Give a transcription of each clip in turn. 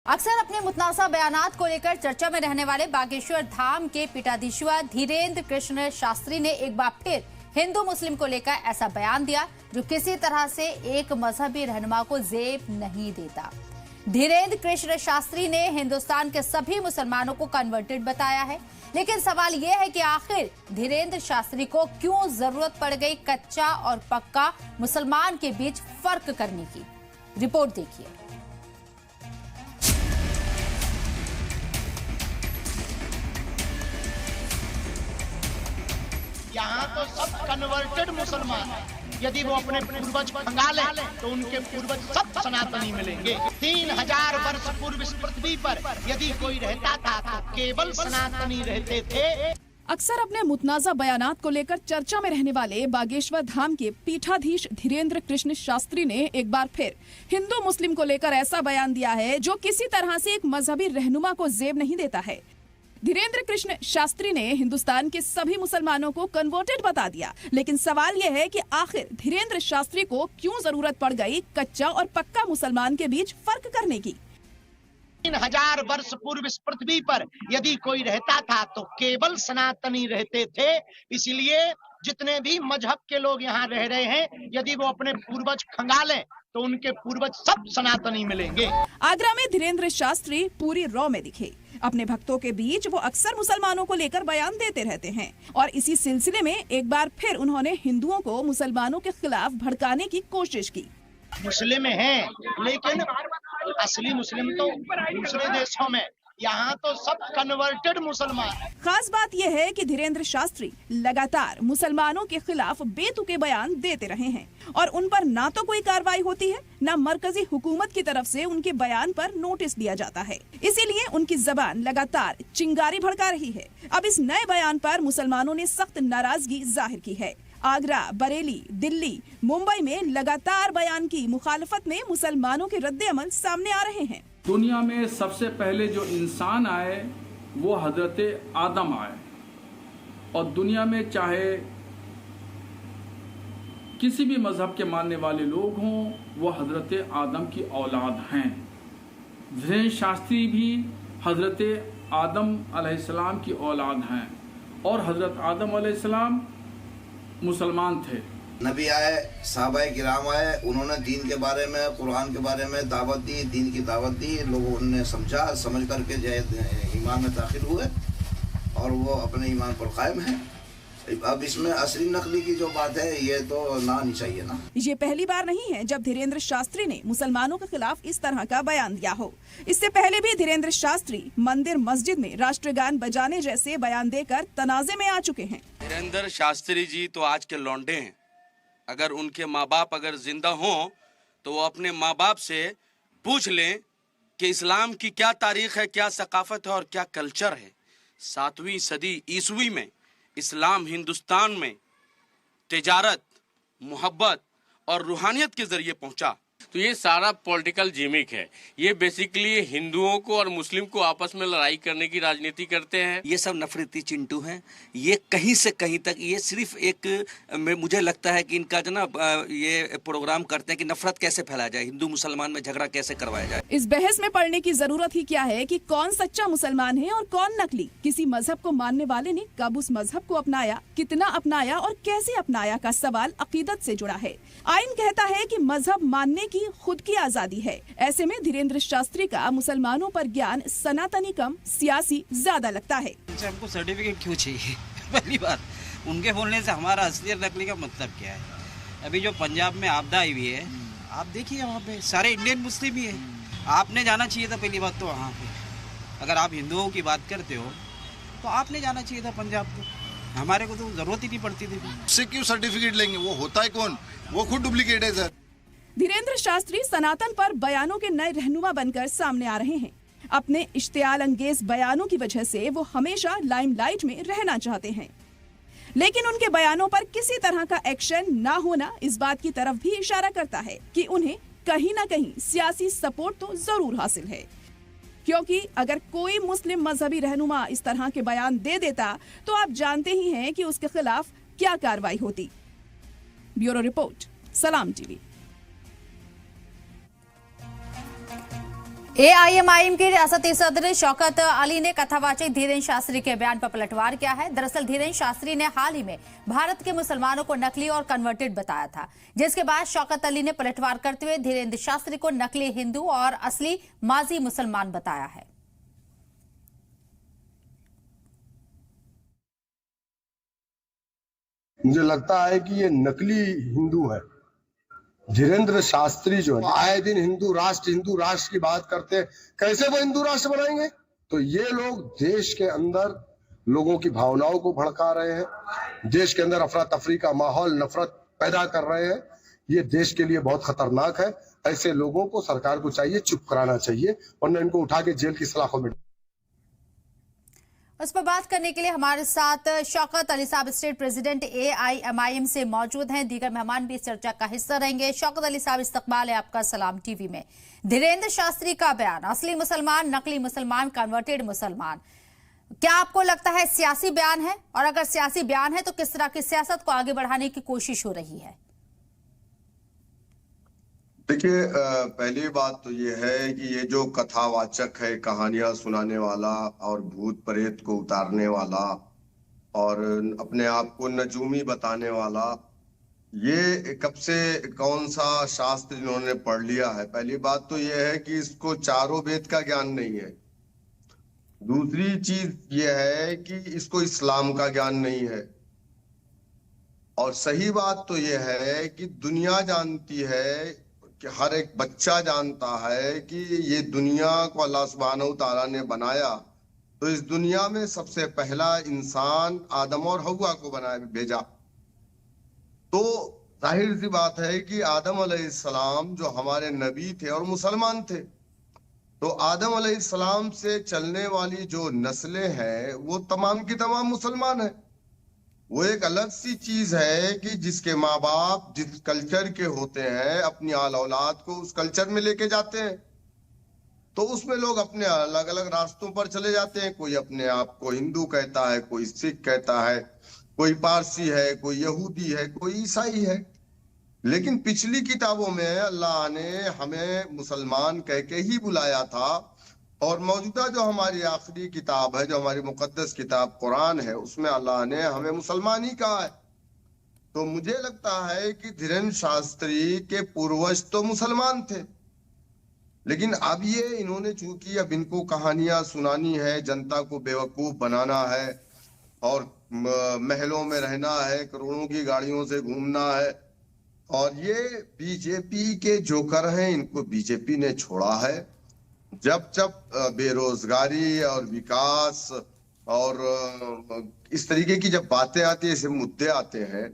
अक्सर अपने मुतनाज़ा बयानात को लेकर चर्चा में रहने वाले बागेश्वर धाम के पीठाधीश्वर धीरेन्द्र कृष्ण शास्त्री ने एक बार फिर हिंदू मुस्लिम को लेकर ऐसा बयान दिया जो किसी तरह से एक मजहबी रहनुमा को जेब नहीं देता। धीरेन्द्र कृष्ण शास्त्री ने हिंदुस्तान के सभी मुसलमानों को कन्वर्टेड बताया है, लेकिन सवाल यह है कि आखिर धीरेन्द्र शास्त्री को क्यों जरूरत पड़ गई कच्चा और पक्का मुसलमान के बीच फर्क करने की। रिपोर्ट देखिए। यहाँ तो सब कन्वर्टेड मुसलमान हैं। यदि वो अपने पूर्वज खंगाले तो उनके पूर्वज सब सनातनी मिलेंगे। 3000 वर्ष पूर्व इस पृथ्वी पर यदि कोई रहता था तो केवल सनातनी रहते थे। अक्सर अपने मुतनाज़ा बयानात को लेकर चर्चा में रहने वाले बागेश्वर धाम के पीठाधीश धीरेन्द्र कृष्ण शास्त्री ने एक बार फिर हिंदू मुस्लिम को लेकर ऐसा बयान दिया है जो किसी तरह से एक मजहबी रहनुमा को जेब नहीं देता है। धीरेन्द्र कृष्ण शास्त्री ने हिंदुस्तान के सभी मुसलमानों को कन्वर्टेड बता दिया, लेकिन सवाल यह है कि आखिर धीरेन्द्र शास्त्री को क्यों जरूरत पड़ गई कच्चा और पक्का मुसलमान के बीच फर्क करने की। 3000 वर्ष पूर्व इस पृथ्वी पर यदि कोई रहता था तो केवल सनातनी रहते थे। इसलिए जितने भी मजहब के लोग यहाँ रह रहे हैं, यदि वो अपने पूर्वज खंगालें तो उनके पूर्वज सब सनातनी मिलेंगे। आगरा में धीरेन्द्र शास्त्री पूरी रॉ में दिखे। अपने भक्तों के बीच वो अक्सर मुसलमानों को लेकर बयान देते रहते हैं और इसी सिलसिले में एक बार फिर उन्होंने हिंदुओं को मुसलमानों के खिलाफ भड़काने की कोशिश की। मुस्लिम हैं, लेकिन असली मुस्लिम तो दूसरे देशों में, यहाँ तो सब कन्वर्टेड मुसलमान हैं। खास बात यह है कि धीरेन्द्र शास्त्री लगातार मुसलमानों के खिलाफ बेतुके बयान देते रहे हैं और उन पर ना तो कोई कार्रवाई होती है, ना मरकजी हुकूमत की तरफ से उनके बयान पर नोटिस दिया जाता है। इसीलिए उनकी जबान लगातार चिंगारी भड़का रही है। अब इस नए बयान पर मुसलमानों ने सख्त नाराजगी जाहिर की है। आगरा, बरेली, दिल्ली, मुंबई में लगातार बयान की मुखालफत में मुसलमानों के रद्द अमल सामने आ रहे हैं। दुनिया में सबसे पहले जो इंसान आए वो हजरत आदम आए और दुनिया में चाहे किसी भी मजहब के मानने वाले लोग हों वो हजरत आदम की औलाद हैं। धीरेन्द्र शास्त्री भी हजरत आदम अलैहिस्सलाम की औलाद हैं और हजरत आदम अलैहिस्सलाम मुसलमान थे। नबी आए, सहाबाए किराम आए, उन्होंने दीन के बारे में, कुरान के बारे में दावत दी, दीन की दावत दी। लोगों ने समझा, समझ करके जो ईमान में दाखिल हुए और वो अपने ईमान पर कायम है। अब इसमें असली नकली की जो बात है ये तो ना आनी चाहिए ना। ये पहली बार नहीं है जब धीरेन्द्र शास्त्री ने मुसलमानों के खिलाफ इस तरह का बयान दिया हो। इससे पहले भी धीरेन्द्र शास्त्री मंदिर मस्जिद में राष्ट्रगान बजाने जैसे बयान देकर तनाजे में आ चुके हैं। धीरेन्द्र शास्त्री जी तो आज के लौंडे हैं। अगर उनके माँ बाप अगर जिंदा हों तो वो अपने माँ बाप से पूछ लें कि इस्लाम की क्या तारीख है, क्या सकाफत है और क्या कल्चर है। 7वीं सदी ईसवी में इस्लाम हिंदुस्तान में तिजारत, मोहब्बत और रूहानियत के जरिए पहुंचा। तो ये सारा पॉलिटिकल जिमिक है। ये बेसिकली हिंदुओं को और मुस्लिम को आपस में लड़ाई करने की राजनीति करते हैं। ये सब नफरती चिंटू हैं। ये कहीं से कहीं तक ये सिर्फ एक मुझे लगता है कि इनका जो ना ये प्रोग्राम करते हैं कि नफरत कैसे फैलाया जाए, हिंदू मुसलमान में झगड़ा कैसे करवाया जाए। इस बहस में पड़ने की जरूरत ही क्या है कि कौन सच्चा मुसलमान है और कौन नकली। किसी मजहब को मानने वाले ने कब उस मजहब को अपनाया, कितना अपनाया और कैसे अपनाया का सवाल अकीदत से जुड़ा है। आइन कहता है कि मजहब मानने की खुद की आजादी है। ऐसे में धीरेन्द्र शास्त्री का मुसलमानों पर ज्ञान सनातनी कम सियासी ज्यादा लगता है। हमको सर्टिफिकेट क्यों चाहिए? पहली बात, उनके बोलने से हमारा असली और नकली का मतलब क्या है? अभी जो पंजाब में आपदा आई हुई है, आप देखिए वहाँ पे सारे इंडियन मुस्लिम ही है। आपने जाना चाहिए था पहली बात तो वहाँ पे। अगर आप हिंदुओं की बात करते हो तो आपने जाना चाहिए था पंजाब को। हमारे को तो जरूरत ही नहीं पड़ती थी। उससे क्यों सर्टिफिकेट लेंगे? वो होता है कौन? वो खुद डुप्लीकेट है सर। धीरेन्द्र शास्त्री सनातन पर बयानों के नए रहनुमा बनकर सामने आ रहे हैं। अपने इश्तियाल अंगेज बयानों की वजह से वो हमेशा लाइमलाइट में रहना चाहते हैं, लेकिन उनके बयानों पर किसी तरह का एक्शन ना होना इस बात की तरफ भी इशारा करता है कि उन्हें कहीं ना कहीं सियासी सपोर्ट तो जरूर हासिल है। क्योंकि अगर कोई मुस्लिम मजहबी रहनुमा इस तरह के बयान दे देता तो आप जानते ही हैं कि उसके खिलाफ क्या कार्रवाई होती। ब्यूरो रिपोर्ट, सलाम टीवी। एआईएमआईएम के रियासती सदर शौकत अली ने कथावाचक धीरेन्द्र शास्त्री के बयान पर पलटवार किया है। दरअसल धीरेन्द्र शास्त्री ने हाल ही में भारत के मुसलमानों को नकली और कन्वर्टेड बताया था, जिसके बाद शौकत अली ने पलटवार करते हुए धीरेन्द्र शास्त्री को नकली हिंदू और असली माजी मुसलमान बताया है। मुझे लगता है कि ये नकली हिंदू है। धीरेन्द्र शास्त्री जो है आए दिन हिंदू राष्ट्र की बात करते हैं। कैसे वो हिंदू राष्ट्र बनाएंगे? तो ये लोग देश के अंदर लोगों की भावनाओं को भड़का रहे हैं, देश के अंदर अफरा तफरी का माहौल, नफरत पैदा कर रहे हैं। ये देश के लिए बहुत खतरनाक है। ऐसे लोगों को सरकार को चाहिए चुप कराना चाहिए, वरना इनको उठा के जेल की सलाखों में। उस पर बात करने के लिए हमारे साथ शौकत अली साहब स्टेट प्रेसिडेंट एआईएमआईएम से मौजूद हैं। दीगर मेहमान भी इस चर्चा का हिस्सा रहेंगे। शौकत अली साहब, इस्तकबाल है आपका सलाम टीवी में। धीरेन्द्र शास्त्री का बयान, असली मुसलमान, नकली मुसलमान, कन्वर्टेड मुसलमान, क्या आपको लगता है सियासी बयान है? और अगर सियासी बयान है तो किस तरह की सियासत को आगे बढ़ाने की कोशिश हो रही है? देखिए, पहली बात तो ये है कि ये जो कथावाचक है, कहानियां सुनाने वाला और भूत प्रेत को उतारने वाला और अपने आप को नजूमी बताने वाला, ये कब से कौन सा शास्त्र इन्होंने पढ़ लिया है? पहली बात तो ये है कि इसको चारों वेद का ज्ञान नहीं है। दूसरी चीज ये है कि इसको इस्लाम का ज्ञान नहीं है। और सही बात तो ये है कि दुनिया जानती है कि हर एक बच्चा जानता है कि ये दुनिया को अल्लाह सुब्हानहू तआला ने बनाया तो इस दुनिया में सबसे पहला इंसान आदम और हव्वा को बनाया, भेजा। तो जाहिर सी बात है कि आदम अलैहिस्सलाम जो हमारे नबी थे और मुसलमान थे, तो आदम अलैहिस्सलाम से चलने वाली जो नस्लें हैं वो तमाम की तमाम मुसलमान है। वो एक अलग सी चीज है कि जिसके माँ बाप जिस कल्चर के होते हैं अपनी आल औलाद को उस कल्चर में लेके जाते हैं, तो उसमें लोग अपने अलग अलग रास्तों पर चले जाते हैं। कोई अपने आप को हिंदू कहता है, कोई सिख कहता है, कोई पारसी है, कोई यहूदी है, कोई ईसाई है। लेकिन पिछली किताबों में अल्लाह ने हमें मुसलमान कह के ही बुलाया था, और मौजूदा जो हमारी आखिरी किताब है, जो हमारी मुकद्दस किताब कुरान है, उसमें अल्लाह ने हमें मुसलमान ही कहा है। तो मुझे लगता है कि धीरेन्द्र शास्त्री के पूर्वज तो मुसलमान थे, लेकिन अब ये इन्होंने चूंकि अब इनको कहानियां सुनानी है, जनता को बेवकूफ बनाना है और महलों में रहना है, करोड़ों की गाड़ियों से घूमना है, और ये बीजेपी के जोकर हैं, इनको बीजेपी ने छोड़ा है। जब जब बेरोजगारी और विकास और इस तरीके की जब बातें आती है, ऐसे मुद्दे आते हैं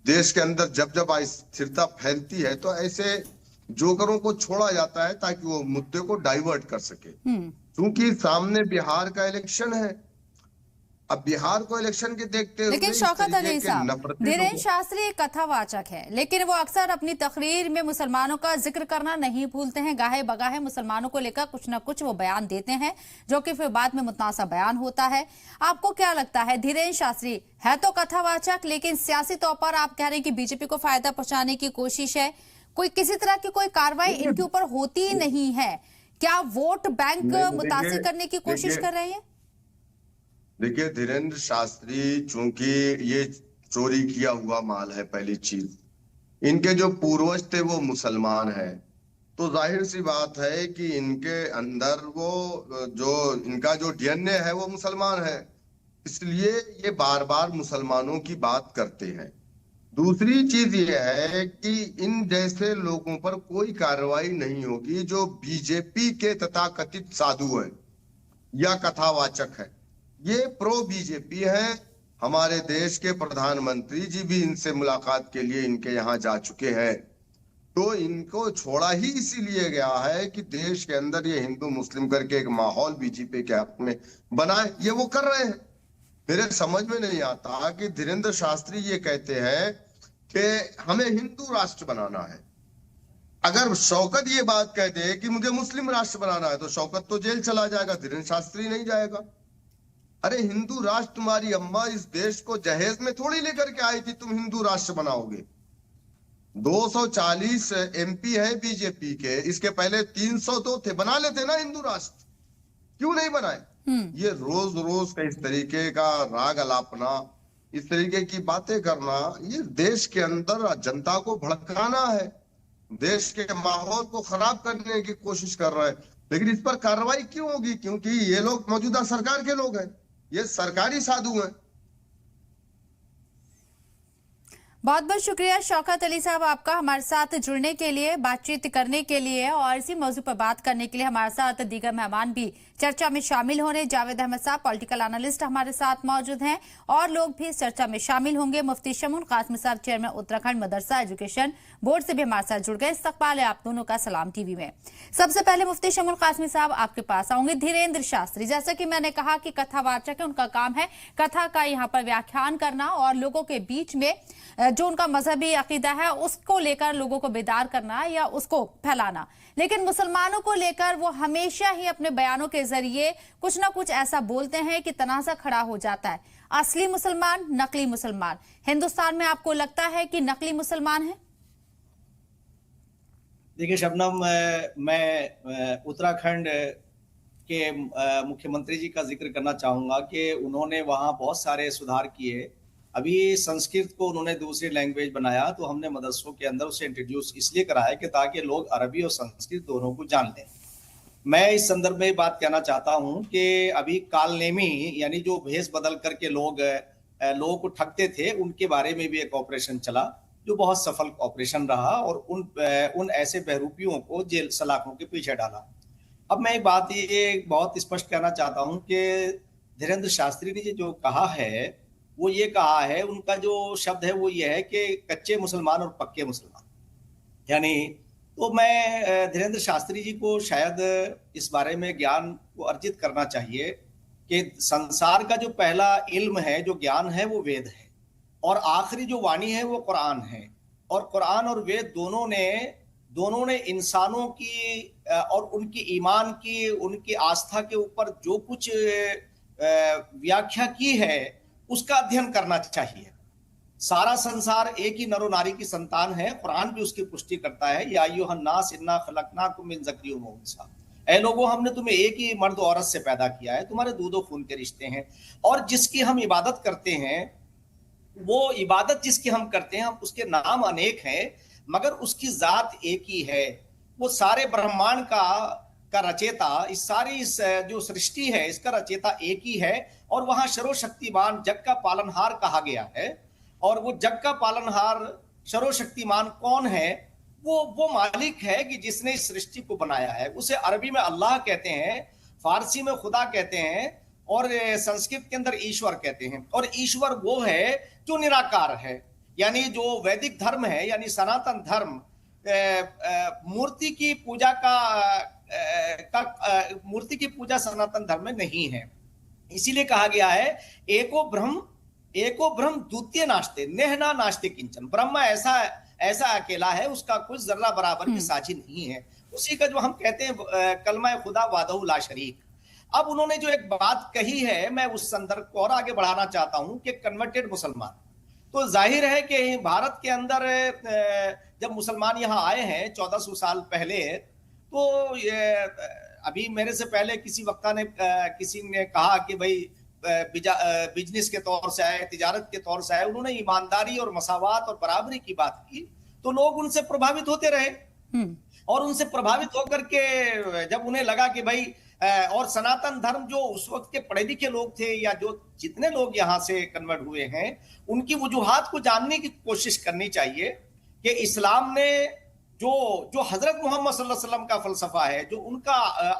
देश के अंदर, जब जब अस्थिरता फैलती है, तो ऐसे जोकरों को छोड़ा जाता है ताकि वो मुद्दे को डाइवर्ट कर सके। क्योंकि सामने बिहार का इलेक्शन है, अब बिहार को इलेक्शन के देखते हुए, लेकिन शौकत अली साहब, धीरेन्द्र शास्त्री एक कथावाचक है, लेकिन वो अक्सर अपनी तकरीर में मुसलमानों का जिक्र करना नहीं भूलते हैं। गाहे बगाहे मुसलमानों को लेकर कुछ न कुछ वो बयान देते हैं, जो कि फिर बाद में मुतनासा बयान होता है। आपको क्या लगता है, धीरेन्द्र शास्त्री है तो कथावाचक, लेकिन सियासी तौर पर आप कह रहे हैं कि बीजेपी को फायदा पहुंचाने की कोशिश है, कोई किसी तरह की कोई कार्रवाई इनके ऊपर होती नहीं है? क्या वोट बैंक मुतासिर करने की कोशिश कर रहे हैं? देखिए, धीरेन्द्र शास्त्री चूंकि ये चोरी किया हुआ माल है, पहली चीज, इनके जो पूर्वज थे वो मुसलमान हैं, तो जाहिर सी बात है कि इनके अंदर वो जो इनका जो डीएनए है वो मुसलमान है, इसलिए ये बार बार मुसलमानों की बात करते हैं। दूसरी चीज ये है कि इन जैसे लोगों पर कोई कार्रवाई नहीं होगी जो बीजेपी के तथाकथित साधु हैं या कथावाचक है। ये प्रो बीजेपी है। हमारे देश के प्रधानमंत्री जी भी इनसे मुलाकात के लिए इनके यहाँ जा चुके हैं। तो इनको छोड़ा ही इसीलिए गया है कि देश के अंदर ये हिंदू मुस्लिम करके एक माहौल बीजेपी के हक में बनाए, ये वो कर रहे हैं। मेरे समझ में नहीं आता कि धीरेन्द्र शास्त्री ये कहते हैं कि हमें हिंदू राष्ट्र बनाना है। अगर शौकत ये बात कह दे कि मुझे मुस्लिम राष्ट्र बनाना है, तो शौकत तो जेल चला जाएगा, धीरेन्द्र शास्त्री नहीं जाएगा। अरे हिंदू राष्ट्र, तुम्हारी अम्मा इस देश को जहेज में थोड़ी लेकर के आई थी, तुम हिंदू राष्ट्र बनाओगे। 240 MP है बीजेपी के, इसके पहले 302 थे, बना लेते ना हिंदू राष्ट्र, क्यों नहीं बनाए? ये रोज रोज का इस तरीके का राग अलापना, इस तरीके की बातें करना, ये देश के अंदर जनता को भड़काना है, देश के माहौल को खराब करने की कोशिश कर रहा है। लेकिन इस पर कार्रवाई क्यों होगी? क्योंकि ये लोग मौजूदा सरकार के लोग हैं, ये सरकारी साधु हैं। बहुत बहुत शुक्रिया शौकत अली साहब आपका हमारे साथ जुड़ने के लिए, बातचीत करने के लिए और इसी मौजू पर बात करने के लिए। हमारे साथ दीगर मेहमान भी चर्चा में शामिल होने, जावेद अहमद साहब पॉलिटिकल एनालिस्ट हमारे साथ मौजूद हैं और लोग भी चर्चा में शामिल होंगे। मुफ्ती शमून कासमी साहब चेयरमैन उत्तराखंड मदरसा एजुकेशन बोर्ड से भी हमारे साथ जुड़ गए। इस्तकबाल है आप दोनों का सलाम टीवी में। सबसे पहले मुफ्ती शमून कासमी साहब आपके पास आऊंगे। धीरेन्द्र शास्त्री, जैसा कि मैंने कहा कि कथावाचक है, उनका काम है कथा का यहाँ पर व्याख्यान करना और लोगों के बीच में जो उनका मजहबी अकीदा है उसको लेकर लोगों को बेदार करना या उसको फैलाना। लेकिन मुसलमानों को लेकर वो हमेशा ही अपने बयानों के जरिए कुछ ना कुछ ऐसा बोलते हैं कि तनाज़ा खड़ा हो जाता है। असली मुसलमान, नकली मुसलमान, हिंदुस्तान में आपको लगता है कि नकली मुसलमान है? देखिए शबनम, मैं उत्तराखंड के मुख्यमंत्री जी का जिक्र करना चाहूंगा कि उन्होंने वहां बहुत सारे सुधार किए। अभी संस्कृत को उन्होंने दूसरी लैंग्वेज बनाया, तो हमने मदरसों के अंदर उसे इंट्रोड्यूस इसलिए कराया कि ताकि लोग अरबी और संस्कृत दोनों को जान लें। मैं इस संदर्भ में बात कहना चाहता हूं कि अभी कालनेमी यानी जो भेष बदल करके लोगों को ठगते थे, उनके बारे में भी एक ऑपरेशन चला जो बहुत सफल ऑपरेशन रहा और उन ऐसे बहरूपियों को जेल सलाखों के पीछे डाला। अब मैं एक बात ये बहुत स्पष्ट कहना चाहता हूं कि धीरेन्द्र शास्त्री ने जो कहा है वो ये कहा है, उनका जो शब्द है वो ये है कि कच्चे मुसलमान और पक्के मुसलमान। यानी तो मैं धीरेन्द्र शास्त्री जी को शायद इस बारे में ज्ञान को अर्जित करना चाहिए कि संसार का जो पहला इल्म है, जो ज्ञान है, वो वेद है और आखिरी जो वाणी है वो कुरान है। और कुरान और वेद दोनों ने इंसानों की और उनकी ईमान की, उनकी आस्था के ऊपर जो कुछ व्याख्या की है उसका अध्ययन करना चाहिए। सारा संसार एक ही नरो नारी की संतान है, कुरान भी उसकी पुष्टि करता है, या अय्युहन्नास इन्ना खलकनाकुम मिन ज़करिय्यिन व उन्सा, ऐ लोगों हमने तुम्हें एक ही मर्द औरत से पैदा किया है, तुम्हारे दूधो खून के रिश्ते हैं। और जिसकी हम इबादत करते हैं, वो इबादत जिसकी हम करते हैं, उसके नाम अनेक हैं मगर उसकी जात एक ही है। वो सारे ब्रह्मांड का रचेता, इस जो सृष्टि है इसका रचेता एक ही है और वहां सर्वशक्तिमान जग का पालनहार कहा गया है। और वो जग का पालनहार सर्वशक्तिमान कौन है? वो मालिक है कि जिसने इस सृष्टि को बनाया है। उसे अरबी में अल्लाह कहते हैं, फारसी में खुदा कहते हैं और संस्कृत के अंदर ईश्वर कहते हैं। और ईश्वर वो है जो निराकार है, यानी जो वैदिक धर्म है, यानी सनातन धर्म मूर्ति की पूजा सनातन धर्म में नहीं है। इसीलिए कहा गया है एको ब्रह्म द्वितीय नास्ते नेहना नास्ते किंचन। ब्रह्म ऐसा अकेला है, उसका कुछ जर्रा बराबर की साझी नहीं है। उसी का जो हम कहते हैं कलमा खुदा वादहु ला शरीक। अब उन्होंने जो एक बात कही है, मैं उस संदर्भ को और आगे बढ़ाना चाहता हूं कि कन्वर्टेड मुसलमान। तो जाहिर है कि भारत के अंदर जब मुसलमान यहाँ आए हैं 1400 साल पहले, तो अभी मेरे से पहले किसी ने कहा कि भाई बिजनेस के तौर से आए, तिजारत के तौर से आए। उन्होंने ईमानदारी और मसावात और बराबरी की बात की, तो लोग उनसे प्रभावित होते रहे और उनसे प्रभावित होकर के जब उन्हें लगा कि भाई और सनातन धर्म, जो उस वक्त के पढ़े लिखे लोग थे या जो जितने लोग यहाँ से कन्वर्ट हुए हैं, उनकी वजूहात को जानने की कोशिश करनी चाहिए कि इस्लाम ने जो हजरत मोहम्मद सल्लल्लाहु अलैहि वसल्लम का फलसफा है, जो उनका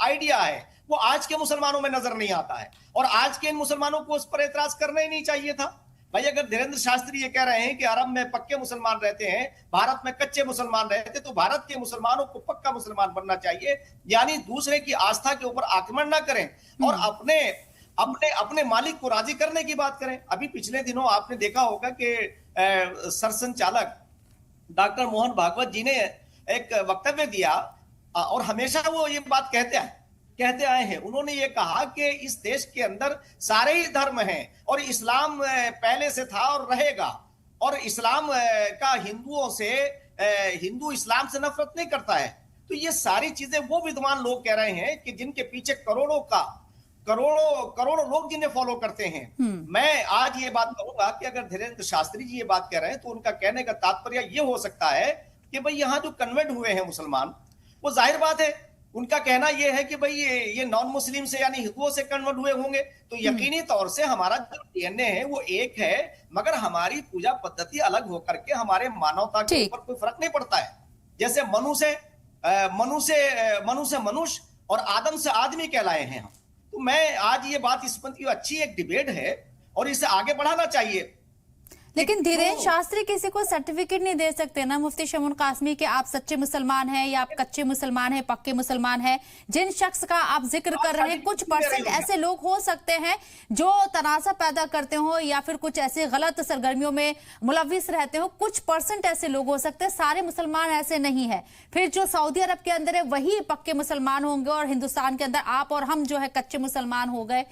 आइडिया है, वो आज के मुसलमानों में नजर नहीं आता है। और आज के इन मुसलमानों को उस पर एतराज करना ही नहीं चाहिए था। भाई अगर धीरेन्द्र शास्त्री ये कह रहे हैं कि अरब में पक्के मुसलमान रहते हैं, भारत में कच्चे मुसलमान रहते, तो भारत के मुसलमानों को पक्का मुसलमान बनना चाहिए, यानी दूसरे की आस्था के ऊपर आक्रमण ना करें और अपने मालिक को राजी करने की बात करें। अभी पिछले दिनों आपने देखा होगा कि सरसंचालक डॉक्टर मोहन भागवत जी ने एक वक्तव्य दिया और हमेशा वो ये बात कहते आए हैं। उन्होंने ये कहा कि इस देश के अंदर सारे ही धर्म हैं और इस्लाम पहले से था और रहेगा, और इस्लाम का हिंदुओं से हिंदू इस्लाम से नफरत नहीं करता है। तो ये सारी चीजें वो विद्वान लोग कह रहे हैं कि जिनके पीछे करोड़ों लोग जिन्हें फॉलो करते हैं। मैं आज ये बात कहूंगा कि अगर धीरेन्द्र शास्त्री जी ये बात कह रहे हैं तो उनका कहने का तात्पर्य ये हो सकता है कि भाई यहाँ जो कन्वर्ट हुए हैं मुसलमान, वो जाहिर बात है उनका कहना यह है कि भाई ये नॉन मुस्लिम से यानी हिंदुओं से कन्वर्ट हुए होंगे। तो यकीनी तौर से हमारा जो डीएनए है वो एक है, मगर हमारी पूजा पद्धति अलग होकर के हमारे मानवता के ऊपर कोई फर्क नहीं पड़ता है। जैसे मनु से मनुष्य और आदम से आदमी कहलाए हैं हम। तो मैं आज ये बात इस पर अच्छी एक डिबेट है और इसे आगे बढ़ाना चाहिए। लेकिन धीरेन्द्र शास्त्री किसी को सर्टिफिकेट नहीं दे सकते ना मुफ्ती शमून कासमी कि आप सच्चे मुसलमान हैं या आप कच्चे मुसलमान हैं, पक्के मुसलमान हैं। जिन शख्स का आप जिक्र कर रहे हैं, कुछ परसेंट ऐसे लोग हो सकते हैं जो तनाज़ा पैदा करते हो या फिर कुछ ऐसे गलत सरगर्मियों में मुलविस रहते हो। कुछ परसेंट ऐसे लोग हो सकते हैं, सारे मुसलमान ऐसे नहीं है। फिर जो सऊदी अरब के अंदर है वही पक्के मुसलमान होंगे और हिंदुस्तान के अंदर आप और हम जो है कच्चे मुसलमान हो गए।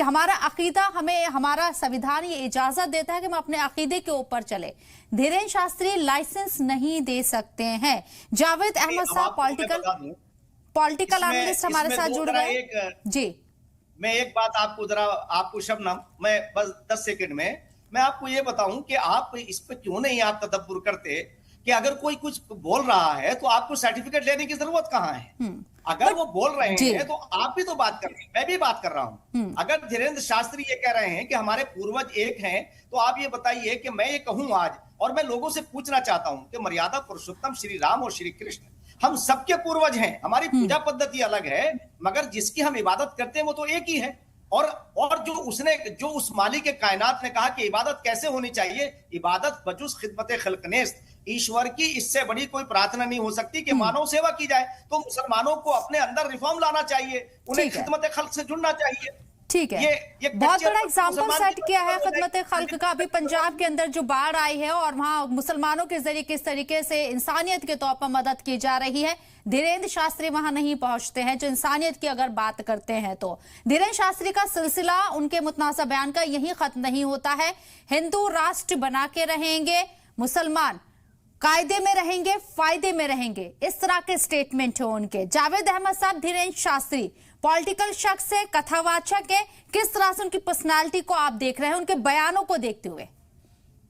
हमारा अकीदा, हमें हमारा संविधान ये इजाजत देता है कि हम अपने अकीदे के ऊपर चले। धीरेन्द्र शास्त्री लाइसेंस नहीं दे सकते हैं। जावेद अहमद साहब पॉलिटिकल एनालिस्ट हमारे साथ जुड़ गए जी। मैं एक बात आपको शबनम, मैं बस 10 सेकंड में मैं आपको ये बताऊं कि आप इस पे क्यों नहीं आप तदब्बुर करते कि अगर कोई कुछ बोल रहा है तो आपको सर्टिफिकेट लेने की जरूरत कहां है। अगर वो बोल रहे हैं तो आप भी तो बात कर रहे हैं, मैं भी बात कर रहा हूं। अगर धीरेन्द्र शास्त्री ये कह रहे हैं कि हमारे पूर्वज एक हैं, तो आप ये बताइए कि मैं ये कहूं आज और मैं लोगों से पूछना चाहता हूं कि मर्यादा पुरुषोत्तम श्री राम और श्री कृष्ण हम सबके पूर्वज हैं। हमारी पूजा पद्धति अलग है, मगर जिसकी हम इबादत करते हैं वो तो एक ही है। और जो उस मालिक के कायनात ने कहा कि इबादत कैसे होनी चाहिए, इबादत बजुस खिदमत खल्कनेस्त, ईश्वर की इससे बड़ी कोई प्रार्थना नहीं हो सकती कि मानव सेवा की जाए। तो मुसलमानों को अपने अंदर रिफॉर्म लाना चाहिए, उन्हें खिदमत खल्क से जुड़ना चाहिए। ठीक है, ये बहुत बड़ा एग्जाम्पल सेट किया है खिदमत खल्क का। अभी पंजाब के अंदर जो बाढ़ आई है और वहां मुसलमानों के जरिए किस तरीके से इंसानियत के तौर पर मदद की जा रही है, धीरेन्द्र शास्त्री वहां नहीं पहुंचते हैं। जो इंसानियत की अगर बात करते हैं तो धीरेन्द्र शास्त्री का सिलसिला, उनके मुतनाज़ा बयान का यही खत्म नहीं होता है। हिंदू राष्ट्र बना के रहेंगे, मुसलमान कायदे में रहेंगे, फायदे में रहेंगे, इस तरह के स्टेटमेंट है उनके। जावेद अहमद साहब, धीरेन्द्र शास्त्री पॉलिटिकल शख्स है, कथावाचक है, किस तरह से उनकी पर्सनालिटी को आप देख रहे हैं उनके बयानों को देखते हुए?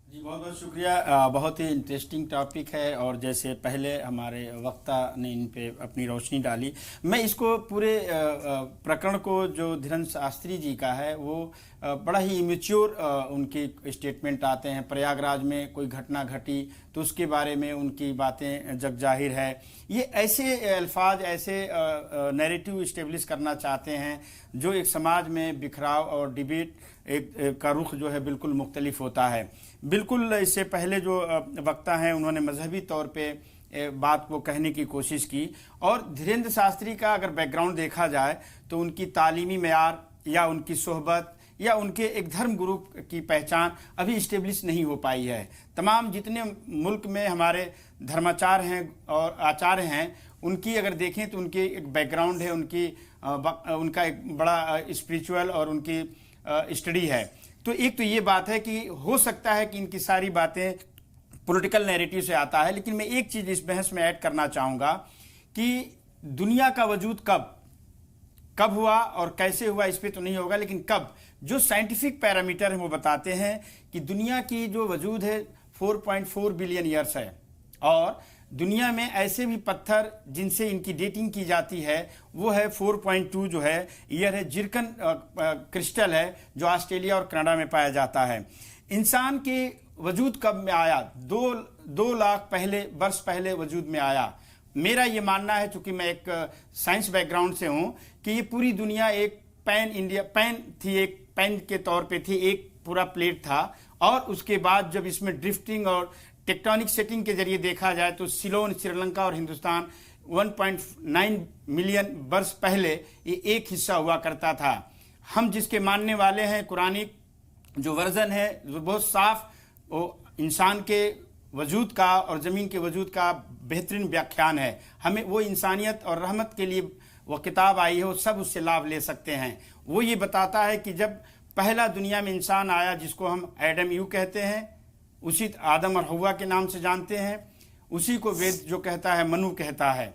जी बहुत बहुत शुक्रिया। बहुत ही इंटरेस्टिंग टॉपिक है और जैसे पहले हमारे वक्ता ने इन पे अपनी रोशनी डाली, मैं इसको पूरे प्रकरण को जो धीरेन्द्र शास्त्री जी का है वो बड़ा ही इमेच्योर उनके स्टेटमेंट आते हैं। प्रयागराज में कोई घटना घटी तो उसके बारे में उनकी बातें जग जाहिर है। ये ऐसे अल्फाज, ऐसे नैरेटिव इस्टेब्लिश करना चाहते हैं जो एक समाज में बिखराव और डिबेट का रुख जो है बिल्कुल मुख्तलिफ होता है। बिल्कुल इससे पहले जो वक्ता हैं उन्होंने मजहबी तौर पे बात को कहने की कोशिश की। और धीरेन्द्र शास्त्री का अगर बैकग्राउंड देखा जाए तो उनकी तालीमी मेयार या उनकी सोहबत या उनके एक धर्म गुरु की पहचान अभी इस्टेब्लिश नहीं हो पाई है। तमाम जितने मुल्क में हमारे धर्माचार्य हैं और आचार्य हैं, उनकी अगर देखें तो उनके एक बैकग्राउंड है, उनका एक बड़ा स्पिरिचुअल और उनकी स्टडी है। तो एक तो ये बात है कि हो सकता है कि इनकी सारी बातें पॉलिटिकल नैरेटिव से आता है, लेकिन मैं एक चीज़ इस बहस में ऐड करना चाहूँगा कि दुनिया का वजूद कब हुआ और कैसे हुआ इस पे तो नहीं होगा, लेकिन कब, जो साइंटिफिक पैरामीटर हैं वो बताते हैं कि दुनिया की जो वजूद है 4.4 बिलियन ईयर्स है। और दुनिया में ऐसे भी पत्थर जिनसे इनकी डेटिंग की जाती है वो है 4.2 जो है ईयर है। जिरकन क्रिस्टल है जो ऑस्ट्रेलिया और कनाडा में पाया जाता है। इंसान के वजूद कब में आया? 2 लाख वर्ष पहले वजूद में आया। मेरा ये मानना है, चूंकि मैं एक साइंस बैकग्राउंड से हूँ, कि ये पूरी दुनिया एक पैन के तौर पे थी, एक पूरा प्लेट था। और उसके बाद जब इसमें ड्रिफ्टिंग और टेक्टोनिक सेटिंग के जरिए देखा जाए तो सिलोन, श्रीलंका और हिंदुस्तान 1.9 मिलियन वर्ष पहले ये एक हिस्सा हुआ करता था। हम जिसके मानने वाले हैं, कुरानिक जो वर्जन है जो बहुत साफ वो इंसान के वजूद का और ज़मीन के वजूद का बेहतरीन व्याख्यान है। हमें वो इंसानियत और रहमत के लिए वो किताब आई है, वो सब उससे लाभ ले सकते हैं। वो ये बताता है कि जब पहला दुनिया में इंसान आया, जिसको हम एडम यू कहते हैं, उसी आदम और हव्वा के नाम से जानते हैं, उसी को वेद जो कहता है मनु कहता है।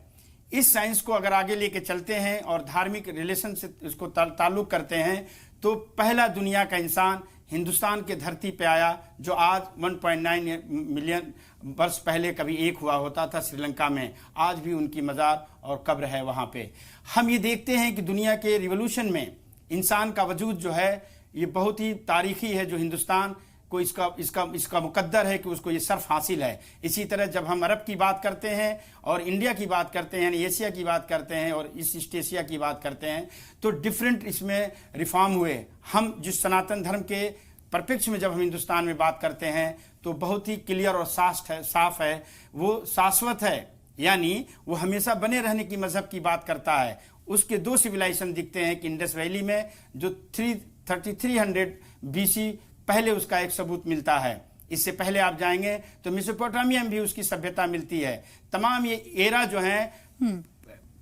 इस साइंस को अगर आगे लेके चलते हैं और धार्मिक रिलेशन से इसको ताल्लुक करते हैं तो पहला दुनिया का इंसान हिंदुस्तान के धरती पे आया जो आज 1.9 मिलियन वर्ष पहले कभी एक हुआ होता था श्रीलंका में। आज भी उनकी मज़ार और कब्र है वहाँ पे। हम ये देखते हैं कि दुनिया के रिवोल्यूशन में इंसान का वजूद जो है ये बहुत ही तारीखी है, जो हिंदुस्तान को इसका मुकद्दर है कि उसको ये सर्फ हासिल है। इसी तरह जब हम अरब की बात करते हैं और इंडिया की बात करते हैं, यानी एशिया की बात करते हैं और ईस्ट एशिया की बात करते हैं, तो डिफरेंट इसमें रिफॉर्म हुए। हम जिस सनातन धर्म के परपेक्ष में जब हम हिंदुस्तान में बात करते हैं तो बहुत ही क्लियर और साफ है, वो शाश्वत है, यानी वो हमेशा बने रहने की मजहब की बात करता है। उसके दो सिविलाइजेशन दिखते हैं कि इंडस वैली में जो 3300 BC पहले उसका एक सबूत मिलता है। इससे पहले आप जाएंगे तो मेसोपोटामिया में भी उसकी सभ्यता मिलती है। तमाम ये एरा जो हैं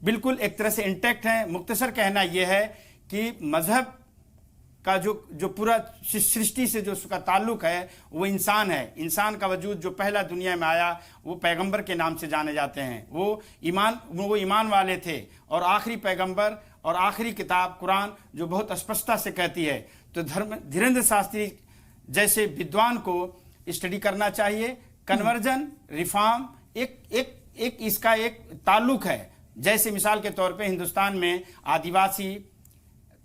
बिल्कुल एक तरह से इंटैक्ट हैं। मुख्तसर कहना यह है कि मजहब का जो पूरा सृष्टि से जो उसका ताल्लुक है वो इंसान है। इंसान का वजूद जो पहला दुनिया में आया वो पैगंबर के नाम से जाने जाते हैं। वो ईमान वाले थे और आखिरी पैगंबर और आखिरी किताब कुरान जो बहुत स्पष्टता से कहती है। तो धीरेन्द्र शास्त्री जैसे विद्वान को स्टडी करना चाहिए। कन्वर्जन रिफॉर्म एक इसका एक ताल्लुक है। जैसे मिसाल के तौर पे हिंदुस्तान में आदिवासी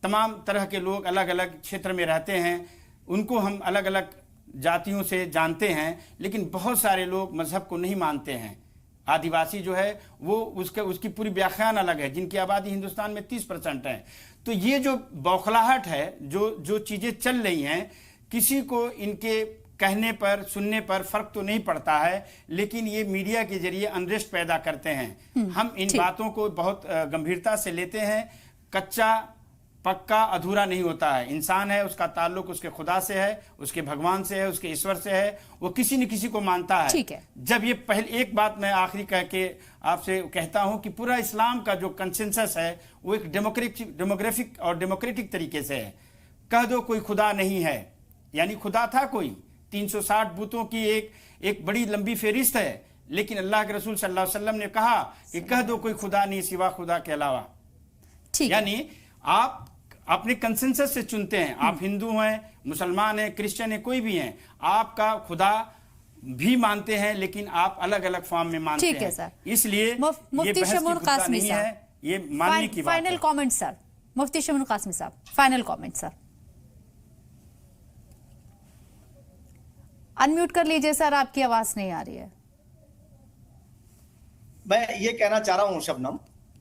तमाम तरह के लोग अलग अलग क्षेत्र में रहते हैं, उनको हम अलग अलग जातियों से जानते हैं, लेकिन बहुत सारे लोग मजहब को नहीं मानते हैं। आदिवासी जो है वो उसकी पूरी व्याख्यान अलग है, जिनकी आबादी हिंदुस्तान में 30% है। तो ये जो बौखलाहट है, जो चीज़ें चल रही हैं, किसी को इनके कहने पर सुनने पर फर्क तो नहीं पड़ता है, लेकिन ये मीडिया के जरिए अनरेस्ट पैदा करते हैं। हम इन बातों को बहुत गंभीरता से लेते हैं। कच्चा पक्का अधूरा नहीं होता है। इंसान है, उसका ताल्लुक उसके खुदा से है, उसके भगवान से है, उसके ईश्वर से है, वो किसी न किसी को मानता है। ठीक है। जब ये पहले एक बात मैं आखिरी कह के आपसे कहता हूं कि पूरा इस्लाम का जो कंसेंसस है वो एक डेमोग्राफिक और डेमोक्रेटिक तरीके से है। कह दो कोई खुदा नहीं है, यानी खुदा था कोई, 360 बुतों की एक बड़ी लंबी फेरिस्त है, लेकिन अल्लाह के रसूल सल्लल्लाहु अलैहि वसल्लम ने कहा कि कह दो कोई खुदा नहीं सिवा खुदा के अलावा। यानी आप अपने कंसेंसस से चुनते हैं। आप हिंदू हैं, मुसलमान हैं, क्रिश्चियन हैं, कोई भी हैं, आपका खुदा भी मानते हैं, लेकिन आप अलग अलग फॉर्म में मानते हैं। ठीक है सर। इसलिए मुफ्ती शमून कासमी नहीं है, ये मानने की बात है। फाइनल कमेंट सर, मुफ्ती शमून कासमी साहब, फाइनल कमेंट सर। अनम्यूट कर लीजिए सर, आपकी आवाज नहीं आ रही है। मैं ये कहना चाह रहा हूं शबनम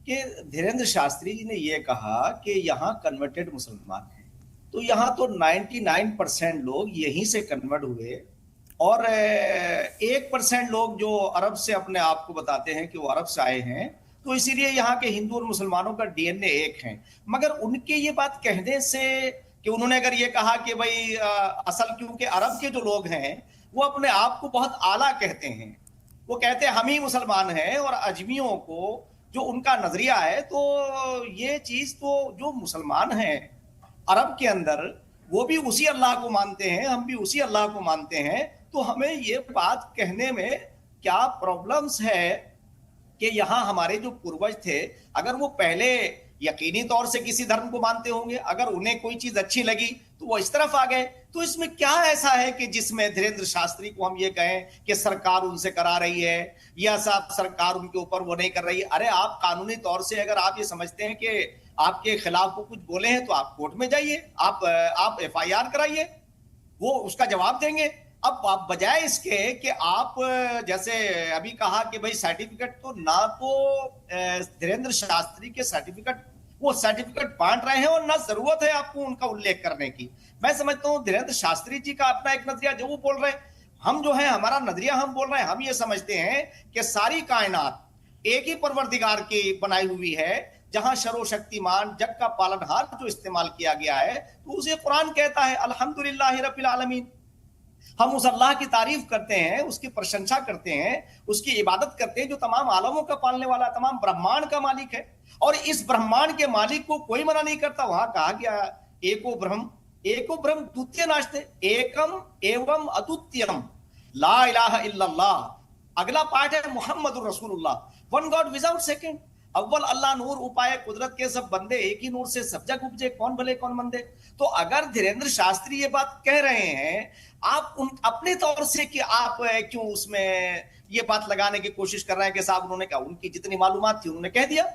कि धीरेन्द्र शास्त्री जी ने ये कहा कि यहाँ कन्वर्टेड मुसलमान हैं, तो यहाँ तो 99% लोग यहीं से कन्वर्ट हुए और 1% लोग जो अरब से अपने आप को बताते हैं कि वो अरब से आए हैं, तो इसीलिए यहाँ के हिंदू और मुसलमानों का DNA एक है। मगर उनके ये बात कहने से कि उन्होंने अगर ये कहा कि भाई असल क्योंकि अरब के जो लोग हैं वो अपने आप को बहुत आला कहते हैं, वो कहते हैं हम ही मुसलमान हैं, और अजमियों को जो उनका नजरिया है, तो ये चीज तो जो मुसलमान हैं अरब के अंदर वो भी उसी अल्लाह को मानते हैं, हम भी उसी अल्लाह को मानते हैं, तो हमें ये बात कहने में क्या प्रॉब्लम्स है कि यहाँ हमारे जो पूर्वज थे अगर वो पहले यकीनी तौर से किसी धर्म को मानते होंगे, अगर उन्हें कोई चीज अच्छी लगी तो वो इस तरफ आ गए, तो इसमें क्या ऐसा है कि जिसमें धीरेन्द्र शास्त्री को हम ये कहें कि सरकार उनसे करा रही है या साहब सरकार उनके ऊपर वो नहीं कर रही है। अरे आप कानूनी तौर से अगर आप ये समझते हैं कि आपके खिलाफ वो कुछ बोले हैं तो आप कोर्ट में जाइए, आप FIR कराइए, वो उसका जवाब देंगे। अब आप बजाय इसके कि आप जैसे अभी कहा कि भाई सर्टिफिकेट तो ना तो धीरेन्द्र शास्त्री के सर्टिफिकेट बांट रहे हैं और ना जरूरत है आपको उनका उल्लेख करने की। मैं समझता हूं धीरेन्द्र शास्त्री जी का अपना एक नजरिया जो वो बोल रहे हैं, हम जो है हमारा नजरिया हम बोल रहे हैं, हम ये समझते हैं कि सारी कायनात एक ही परवरदिगार की बनाई हुई है, जहां शक्तिमान जग का पालनहार जो इस्तेमाल किया गया है, तो उसे कुरान कहता है अल्हम्दुलिल्लाहि रब्बिल आलमीन। हम उस अल्लाह की तारीफ करते हैं, उसकी प्रशंसा करते हैं, उसकी इबादत करते हैं जो तमाम आलमों का पालने वाला, तमाम ब्रह्मांड का मालिक है, और इस ब्रह्मांड के मालिक को कोई मना नहीं करता। वहां कहा गया एको ब्रह्म द्वितीय नास्ते, एकम एवं अद्वितीयम ला इलाहा इल्लल्लाह। अगला पार्ट है मुहम्मदुर रसूलुल्लाह, वन गॉड विदाउट सेकंड। अव्वल अल्लाह नूर उपाय कुदरत के सब बंदे, एक ही नूर से सब जग उपजे, कौन भले कौन मंदे। तो अगर धीरेन्द्र शास्त्री ये बात कह रहे हैं, आप अपने तौर से कि आप क्यों उसमें ये बात लगाने की कोशिश कर रहे हैं कि साहब उन्होंने कहा, उनकी जितनी मालूमात थी उन्होंने कह दिया।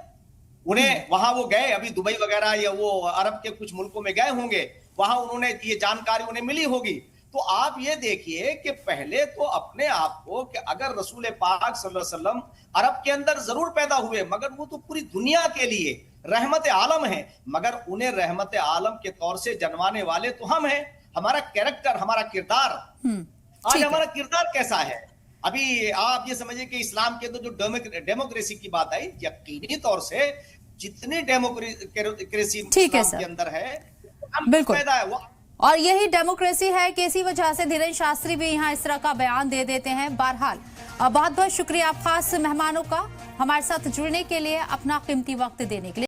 उन्हें वहां वो गए, अभी दुबई वगैरह या वो अरब के कुछ मुल्कों में गए होंगे, वहां उन्होंने ये जानकारी उन्हें मिली होगी। तो आप ये देखिए कि पहले तो अपने आप को कि अगर रसूल पाक सल्लल्लाहु अलैहि वसल्लम अरब के अंदर जरूर पैदा हुए, मगर वो तो पूरी दुनिया के लिए रहमत आलम है, मगर उन्हें रहमत आलम के तौर से जनवाने वाले तो हम हैं। हमारा कैरेक्टर, हमारा किरदार, आज हमारा किरदार कैसा है? अभी आप ये समझिए कि इस्लाम के अंदर जो डेमोक्रेसी की बात आई, यकीनी तौर से जितनी डेमोक्रेसी इस्लाम के अंदर है, बिल्कुल पैदा है वो। और यही डेमोक्रेसी है कि इसी वजह से धीरेन्द्र शास्त्री भी यहाँ इस तरह का बयान दे देते हैं। बहरहाल बहुत बहुत शुक्रिया आप खास मेहमानों का हमारे साथ जुड़ने के लिए, अपना कीमती वक्त देने के लिए।